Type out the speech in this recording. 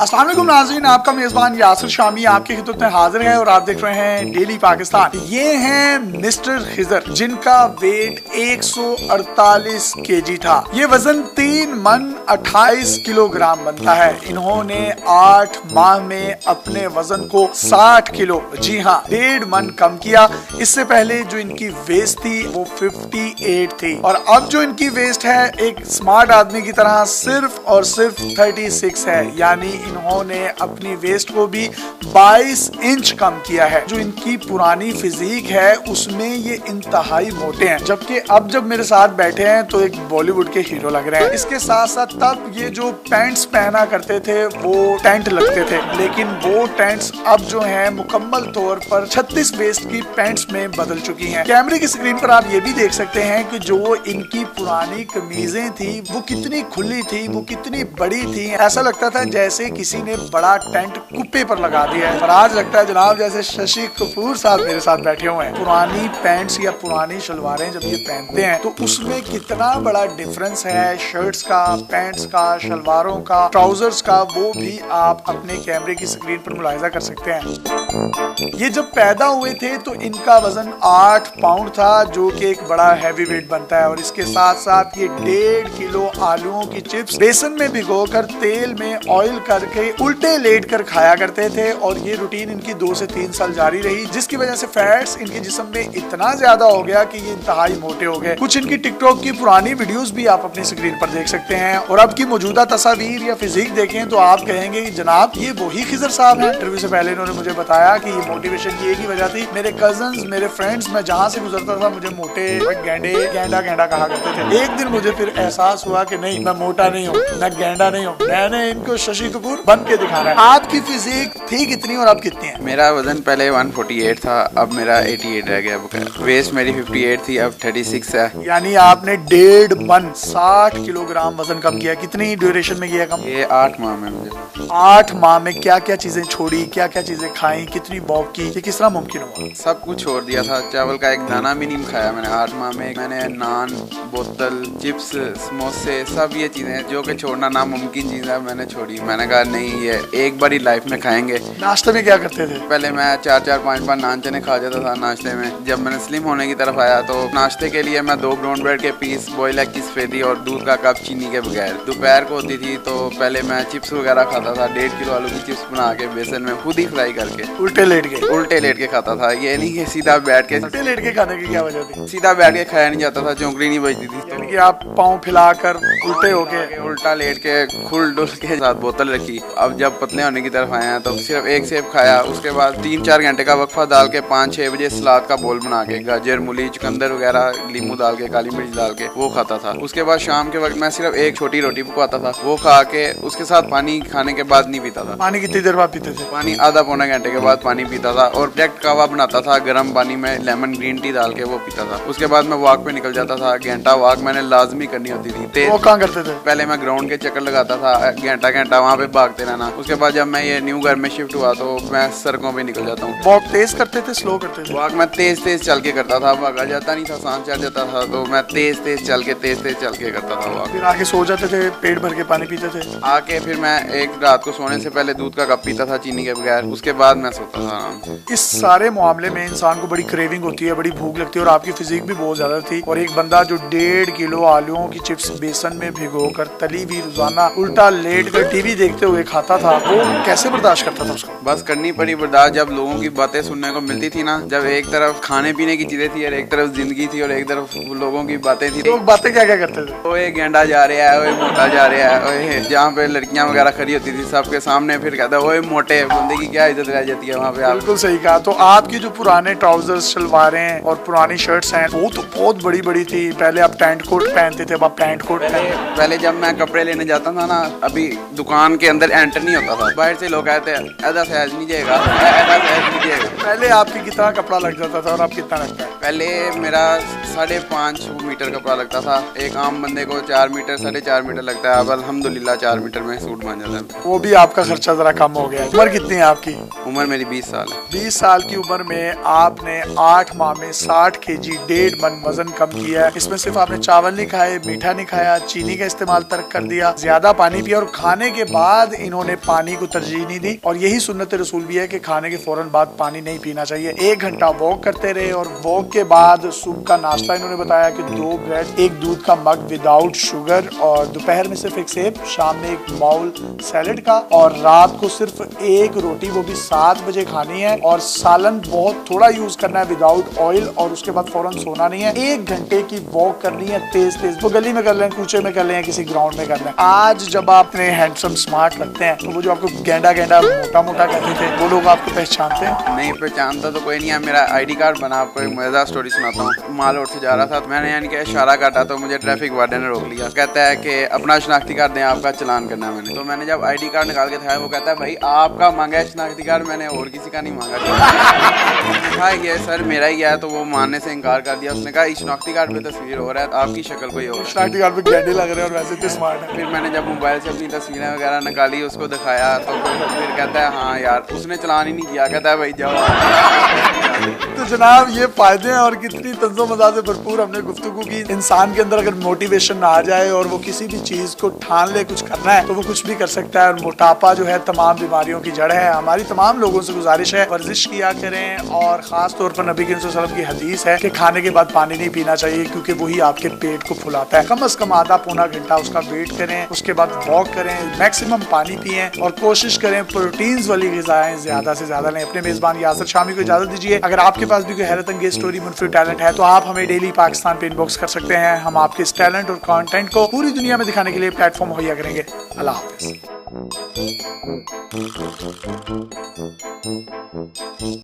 अस्सलाम वालेकुम नाज़रीन, आपका मेजबान यासिर शामी आपकी खिदमत में हाजिर है और आप देख रहे हैं डेली पाकिस्तान। ये हैं मिस्टर खिजर, जिनका वेट 148 केजी था। ये वजन 3 मन 28 किलोग्राम बनता है। इन्होंने 8 माह में अपने वजन को 60 किलो, जी हाँ 1.5 मन कम किया। इससे पहले जो इनकी वेस्ट थी वो 58 थी और अब जो इनकी वेस्ट है एक स्मार्ट आदमी की तरह सिर्फ और सिर्फ 36 है। यानी इन्होंने अपनी वेस्ट को भी 22 इंच कम किया है। जो इनकी पुरानी फिजिक है उसमें ये इंतहाई मोटे हैं, जबकि अब जब मेरे साथ बैठे हैं तो एक बॉलीवुड के हीरो लग रहे हैं। इसके साथ साथ तब ये जो पैंट्स पहना करते थे वो टेंट लगते थे, लेकिन वो टेंट्स अब जो है मुकम्मल तौर पर 36 वेस्ट की पैंट्स में बदल चुकी हैं। कैमरे की स्क्रीन पर आप ये भी देख सकते हैं कि जो इनकी पुरानी कमीजें थी वो कितनी खुली थी, वो कितनी बड़ी थी। ऐसा लगता था जैसे किसी ने बड़ा टेंट कुप्पे पर लगा दिया है। और आज लगता है जनाब जैसे शशि कपूर साहब मेरे साथ बैठे हुए हैं। पुरानी पैंट्स या पुरानी शलवारें जब ये पहनते हैं तो उसमें कितना बड़ा डिफरेंस है शर्ट्स का, पैंट्स का, शलवारों का, ट्राउजर्स का, वो भी आप अपने कैमरे की स्क्रीन पर मुलाहिजा कर सकते हैं। ये जब पैदा हुए थे तो इनका वजन 8 पाउंड था, जो कि एक बड़ा हैवी वेट बनता है। और इसके साथ साथ ये 1.5 किलो आलूओं की चिप्स बेसन में भिगोकर तेल में ऑयल करके उल्टे लेट कर खाया करते थे। और ये रूटीन इनकी 2 से 3 साल जारी रही, जिसकी वजह से फैट्स इनके जिस्म में इतना ज्यादा हो गया कि ये इंतहाई मोटे हो गए। कुछ इनकी टिकटॉक की पुरानी वीडियोस भी आप अपनी स्क्रीन पर देख सकते हैं। और अब की मौजूदा तस्वीर या फिजिक देखें तो आप कहेंगे कि जनाब ये वही खिजर साहब हैं। इंटरव्यू से पहले इन्होंने मुझे बताया कि ये मोटिवेशन की एक ही वजह थी, मेरे कजन्स, मेरे फ्रेंड्स, मैं जहाँ से गुजरता था मुझे मोटे, गेंडे, गेंडा कहा करते थे। एक दिन मुझे फिर एहसास हुआ कि नहीं, मैं मोटा नहीं हूँ, मैं गेंडा नहीं हूँ, मैंने इनको शशि कपूर बन के दिखाना है। आपकी फिजिक थी कितनी और अब कितनी है? मेरा वजन पहले 148 था, अब मेरा 88 रह गया। वेस्ट मेरी 58 थी, अब 36 है। यानी आपने 1.5 मन 60 किलोग्राम वजन कम किया। कितनी ड्यूरेशन में किया कम? ये 8 माह में। मुझे 8 माह में क्या क्या चीजें छोड़ी, क्या क्या चीजें खाई, कितनी वॉक की, ये किस तरह मुमकिन हुआ? सब कुछ छोड़ दिया था। चावल का एक दाना भी नहीं खाया मैंने 8 माह में। मैंने नान, बोतल, चिप्स, समोसे, सब ये चीजें जो कि छोड़ना नामुमकिन चीज है मैंने छोड़ी। मैंने कहा नहीं, ये एक बार ही लाइफ में खाएंगे। नाश्ते में क्या करते थे? पहले मैं 4-4, 5-5 नान चने खा जाता था नाश्ते में। जब मैंने स्लिम होने की तरफ आया तो नाश्ते के लिए मैं 2 ब्राउन ब्रेड के पीस, बॉयल एग की सफेदी और दूध का कप चीनी के बगैर। दोपहर को होती थी तो पहले मैं चिप्स वगैरह खाता था। 1.5 किलो आलू की चिप्स बना के बेसन में खुद ही फ्राई करके उल्टे लेट के खाता था। ये नहीं कि सीधा बैठ के। उल्टे लेट के खाने की क्या वजह थी? सीधा बैठ के खाया नहीं जाता था, चौंकड़ी नहीं बजती थी। यानी कि आप पाँव फैलाकर उल्टे होके उल्टा लेट के खुल डुल के साथ बोतल रखी। अब जब पतले होने की तरफ आए हैं तो सिर्फ एक सेब खाया। उसके बाद 3-4 घंटे का वक्फा डाल के 5-6 बजे सलाद का बोल बना के गाजर, मूली, चुकंदर वगैरह, लीमू डाल के, काली मिर्च डाल के वो खाता था। उसके बाद शाम के वक्त मैं सिर्फ एक छोटी रोटी पकाता था, वो खा के उसके साथ पानी खाने के बाद नहीं पीता था। पानी कितनी देर बाद पीते थे? पानी आधा पौने घंटे के बाद पानी पीता था। और डायरेक्ट कहवा बनाता था गर्म पानी में, लेमन ग्रीन टी डाल के वो पीता था। उसके बाद मैं वॉक पे निकल जाता था। घंटा वॉक मैंने लाजमी करनी होती थी। वो कहाँ करते थे? पहले मैं ग्राउंड के चक्कर लगाता था, घंटा वहाँ पे भागते रहना। उसके बाद जब मैं ये न्यू घर में शिफ्ट हुआ तो मैं सड़कों पे निकल जाता हूँ। वॉक तेज करते थे, स्लो करते थे? वॉक मैं तेज चल के करता था, भागा जाता नहीं था, सांस चढ़ जाता था तो मैं तेज चल के करता था वॉक। फिर आके सो जाते थे, पेट भर के पानी पीते थे? आके फिर मैं एक रात को सोने से पहले दूध का कप पीता था चीनी के बगैर। उसके बाद मैं सोता था आराम से। इस सारे मामले में इंसान को बड़ी क्रेविंग होती है, बड़ी भूख लगती है। और आपकी फिजिक भी बहुत ज्यादा थी। और एक बंदा जो 1.5 किलो आलूओं की चिप्स बेसन में भिगोकर तली हुई रोजाना उल्टा लेट कर टीवी देखते हुए खाता था, वो कैसे बर्दाश्त करता था उसको? बस करनी पड़ी बर्दाश्त। जब लोगों की बातें सुनने को मिलती थी ना, जब एक तरफ खाने पीने की चीजें थी और एक तरफ जिंदगी थी और एक तरफ लोगों की बातें थी। लोग बातें क्या क्या करते थे? ओए गेंडा जा रहा है, ओए मोटा जा रहा है, ओए जहाँ पे लड़कियां वगैरह खड़ी होती थी सबके सामने फिर कहता ओए मोटे। बंदे की क्या इज्जत रह जाती है वहाँ पे। बिल्कुल सही कहा। तो आपकी जो पुराने ट्राउजर्स, शलवारें और पुरानी शर्ट्स हैं वो तो बहुत बड़ी बड़ी थी। पहले आप पैंट कोट पहनते थे, अब आप पैंट कोट पहले जब मैं कपड़े लेने जाता था ना, अभी दुकान के अंदर एंटर नहीं होता था। बाहर से लोग कहते हैं ऐसा सहज नहीं जाएगा, ऐसा सहज नहीं जाएगा। पहले आपकी कितना कपड़ा लग जाता था और अब कितना लगता है? पहले मेरा 5.5 मीटर कपड़ा लगता था, एक आम बंदे को 4 मीटर 4.5 मीटर लगता है। अब अल्हम्दुलिल्लाह 4 मीटर में सूट बन जाता है। वो भी आपका खर्चा जरा कम हो गया। उम्र कितनी है आपकी? उम्र मेरी 20 साल है। 20 साल की उम्र में आपने 8 माह में 60 kg 1.5 मन वजन कम किया है। इसमें सिर्फ आपने चावल नहीं खाए, मीठा नहीं खाया, चीनी का इस्तेमाल तर्क कर दिया, ज्यादा पानी पिया और खाने के बाद इन्होंने पानी को तरजीह नहीं दी। और यही सुन्नत रसूल भी है कि खाने के फौरन बाद पानी नहीं पीना चाहिए। 1 घंटा वॉक करते रहे और वॉक के बाद सुबह का नाश्ता इन्होंने बताया कि 2 ब्रेड, 1 दूध का मग विदाउट शुगर और दोपहर में सिर्फ 1 सेब, शाम में 1 बाउल सैलेड का और रात को सिर्फ 1 रोटी, वो भी 7 बजे खानी है और सालन बहुत थोड़ा यूज करना है विदाउट ऑयल और उसके बाद फौरन सोना नहीं है। 1 घंटे की वॉक करनी है तेज तेज, वो गली में कर लें, कूचे में कर लें, किसी ग्राउंड में कर लें। आज जब आप इतने हैंडसम स्मार्ट लगते हैं तो वो जो आपको गेंडा गेंडा मोटा मोटा कहते थे वो लोग आपको पहचानते हैं? नहीं पहचानता तो कोई नहीं है। मेरा ID कार्ड बना, आपको एक मजेदार स्टोरी सुनाता हूँ। माल रोड से जा रहा था, मैंने यानी कि इशारा काटा तो मुझे ट्रैफिक वार्डन ने रोक लिया। कहता है कि अपना शनाख्ती कार्ड दें, आपका चलान करना है। मैंने मैंने जब ID कार्ड निकाल के दिखाया, वो कहता है भाई आपका मांगा है शनाख्ती कार्ड, मैंने और किसी का नहीं मांगा। कहा ये सर मेरा ही है, तो वो मानने से इनकार कर दिया। उसने कहा इस शनाख्ती कार्ड पे तस्वीर हो रहा है, आपकी शक्ल कोई और। शनाख्ती कार्ड पे गेंडे लग रहे हैं और वैसे इतने स्मार्ट है। फिर मैंने जब मोबाइल से अपनी तस्वीरें वगैरह निकाली, उसको दिखाया तो फिर कहता है हाँ यार उसने चलान ही नहीं किया। कहता है भाई जाओ। तो जनाब ये फायदे हैं और कितनी तंज़ो मज़ा से भरपूर हमने गुफ्तगू की। इंसान के अंदर अगर मोटिवेशन ना आ जाए और वो किसी भी चीज़ को ठान ले कुछ करना है तो वो कुछ भी कर सकता है। और मोटापा जो है तमाम बीमारियों की जड़ है। हमारी तमाम लोगों से गुजारिश है वर्जिश किया करें और ख़ास तौर पर नबी करीम सल्लल्लाहु अलैहि वसल्लम की हदीस है कि खाने के बाद पानी नहीं पीना चाहिए क्योंकि वही आपके पेट को फुलाता है। कम से कम आधा पौना घंटा उसका वेट करें, उसके बाद वॉक करें, मैक्सिमम पानी पिएं और कोशिश करें प्रोटीन्स वाली ग़िज़ाएं ज़्यादा से ज़्यादा लें। अपने मेज़बान यासिर शामी को इजाज़त दीजिए। अगर आपके पास भी कोई हैरत अंगेज स्टोरी, मुनफरिद टैलेंट है तो आप हमें डेली पाकिस्तान पे इनबॉक्स कर सकते हैं। हम आपके इस टैलेंट और कंटेंट को पूरी दुनिया में दिखाने के लिए प्लेटफॉर्म मुहैया करेंगे। अल्लाह हाफ़िज़।